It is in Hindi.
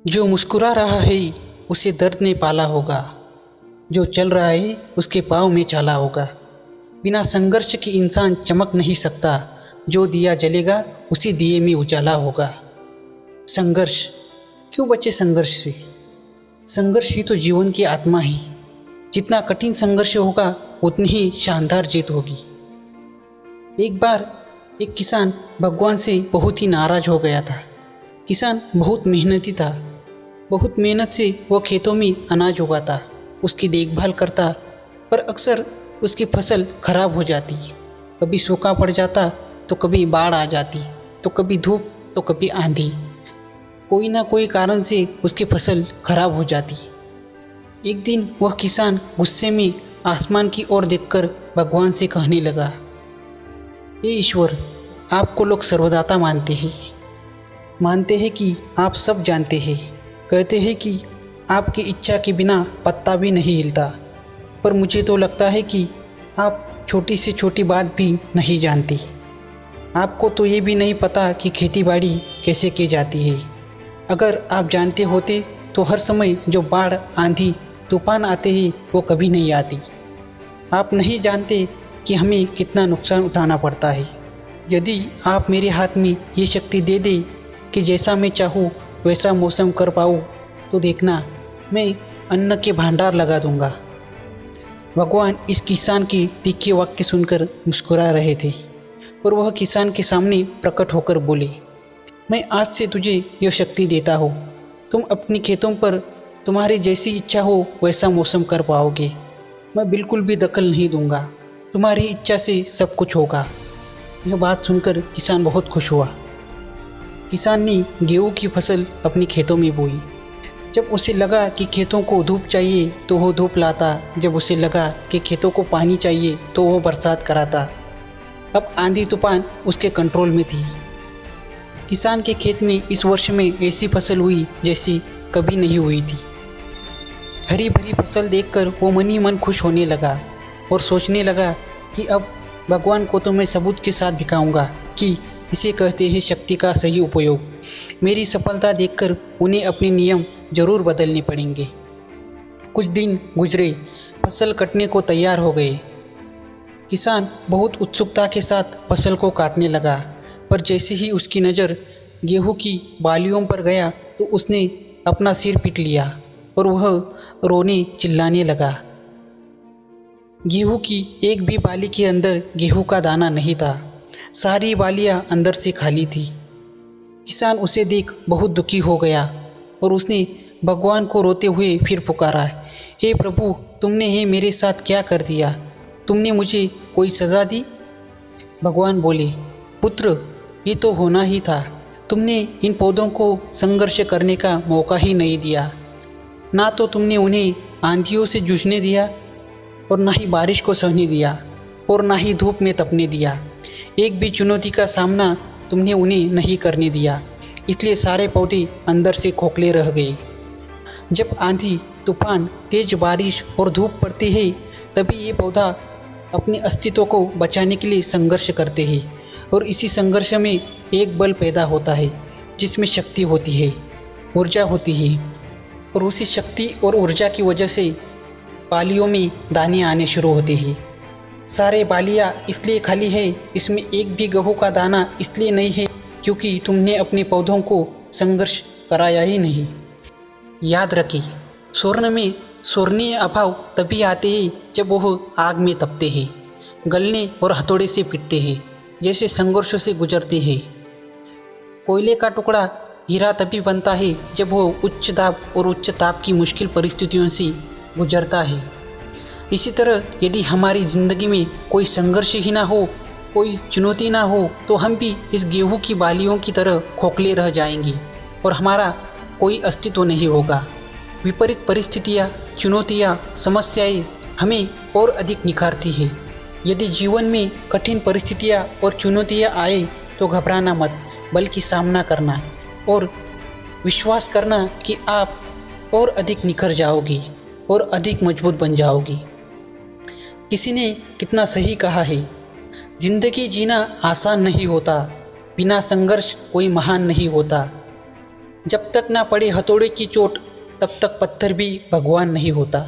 जो मुस्कुरा रहा है उसे दर्द ने पाला होगा। जो चल रहा है उसके पाँव में छाला होगा। बिना संघर्ष के इंसान चमक नहीं सकता। जो दिया जलेगा उसी दिए में उजाला होगा। संघर्ष क्यों बचे संघर्ष से? संघर्ष ही तो जीवन की आत्मा है। जितना कठिन संघर्ष होगा उतनी ही शानदार जीत होगी। एक बार एक किसान भगवान से बहुत ही नाराज हो गया था। किसान बहुत मेहनती था। बहुत मेहनत से वह खेतों में अनाज उगाता, उसकी देखभाल करता, पर अक्सर उसकी फसल खराब हो जाती। कभी सूखा पड़ जाता तो कभी बाढ़ आ जाती, तो कभी धूप तो कभी आंधी। कोई ना कोई कारण से उसकी फसल खराब हो जाती। एक दिन वह किसान गुस्से में आसमान की ओर देखकर भगवान से कहने लगा, हे ईश्वर, आपको लोग सर्वदाता मानते हैं कि आप सब जानते हैं। कहते हैं कि आपकी इच्छा के बिना पत्ता भी नहीं हिलता, पर मुझे तो लगता है कि आप छोटी से छोटी बात भी नहीं जानती। आपको तो ये भी नहीं पता कि खेतीबाड़ी कैसे की जाती है। अगर आप जानते होते तो हर समय जो बाढ़, आंधी, तूफान आते हैं वो कभी नहीं आती। आप नहीं जानते कि हमें कितना नुकसान उठाना पड़ता है। यदि आप मेरे हाथ में ये शक्ति दे दे कि जैसा मैं चाहूँ वैसा मौसम कर पाऊँ, तो देखना, मैं अन्न के भंडार लगा दूंगा। भगवान इस किसान की तीखे वाक्य सुनकर मुस्कुरा रहे थे और वह किसान के सामने प्रकट होकर बोले, मैं आज से तुझे यह शक्ति देता हूँ। तुम अपनी खेतों पर तुम्हारी जैसी इच्छा हो वैसा मौसम कर पाओगे। मैं बिल्कुल भी दखल नहीं दूंगा। तुम्हारी इच्छा से सब कुछ होगा। यह बात सुनकर किसान बहुत खुश हुआ। किसान ने गेहूं की फसल अपनी खेतों में बोई। जब उसे लगा कि खेतों को धूप चाहिए तो वो धूप लाता। जब उसे लगा कि खेतों को पानी चाहिए तो वो बरसात कराता। अब आंधी तूफान उसके कंट्रोल में थी। किसान के खेत में इस वर्ष में ऐसी फसल हुई जैसी कभी नहीं हुई थी। हरी भरी फसल देखकर वो मन ही मन खुश होने लगा और सोचने लगा कि अब भगवान को तो मैं सबूत के साथ दिखाऊंगा कि इसे कहते हैं शक्ति का सही उपयोग। मेरी सफलता देखकर उन्हें अपने नियम जरूर बदलने पड़ेंगे। कुछ दिन गुजरे, फसल कटने को तैयार हो गए। किसान बहुत उत्सुकता के साथ फसल को काटने लगा, पर जैसे ही उसकी नज़र गेहूं की बालियों पर गया तो उसने अपना सिर पीट लिया और वह रोने चिल्लाने लगा। गेहूं की एक भी बाली के अंदर गेहूं का दाना नहीं था। सारी बालियां अंदर से खाली थी। किसान उसे देख बहुत दुखी हो गया और उसने भगवान को रोते हुए फिर पुकारा, हे प्रभु, तुमने ये मेरे साथ क्या कर दिया? तुमने मुझे कोई सज़ा दी? भगवान बोले, पुत्र, ये तो होना ही था। तुमने इन पौधों को संघर्ष करने का मौका ही नहीं दिया। ना तो तुमने उन्हें आंधियों से जूझने दिया और ना ही बारिश को सहने दिया और ना ही धूप में तपने दिया। एक भी चुनौती का सामना तुमने उन्हें नहीं करने दिया। इसलिए सारे पौधे अंदर से खोखले रह गए। जब आंधी, तूफान, तेज बारिश और धूप पड़ती है तभी ये पौधा अपने अस्तित्व को बचाने के लिए संघर्ष करते हैं। और इसी संघर्ष में एक बल पैदा होता है जिसमें शक्ति होती है, ऊर्जा होती है। और उसी शक्ति और ऊर्जा की वजह से बालियों में दाने आने शुरू होते हैं। सारे बालियाँ इसलिए खाली है, इसमें एक भी गेहूं का दाना इसलिए नहीं है क्योंकि तुमने अपने पौधों को संघर्ष कराया ही नहीं। याद रखिए, स्वर्ण में स्वर्णीय अभाव तभी आते हैं जब वह आग में तपते हैं, गलने और हथौड़े से पीटते हैं, जैसे संघर्षों से गुजरते हैं। कोयले का टुकड़ा हीरा तभी बनता है जब वह उच्च दाब और उच्च ताप की मुश्किल परिस्थितियों से गुजरता है। इसी तरह यदि हमारी ज़िंदगी में कोई संघर्ष ही ना हो, कोई चुनौती ना हो, तो हम भी इस गेहूं की बालियों की तरह खोखले रह जाएंगे और हमारा कोई अस्तित्व नहीं होगा। विपरीत परिस्थितियाँ, चुनौतियाँ, समस्याएं हमें और अधिक निखारती है। यदि जीवन में कठिन परिस्थितियाँ और चुनौतियाँ आए तो घबराना मत, बल्कि सामना करना और विश्वास करना कि आप और अधिक निखर जाओगी और अधिक मजबूत बन जाओगी। किसी ने कितना सही कहा है, जिंदगी जीना आसान नहीं होता, बिना संघर्ष कोई महान नहीं होता। जब तक ना पड़े हथौड़े की चोट तब तक पत्थर भी भगवान नहीं होता।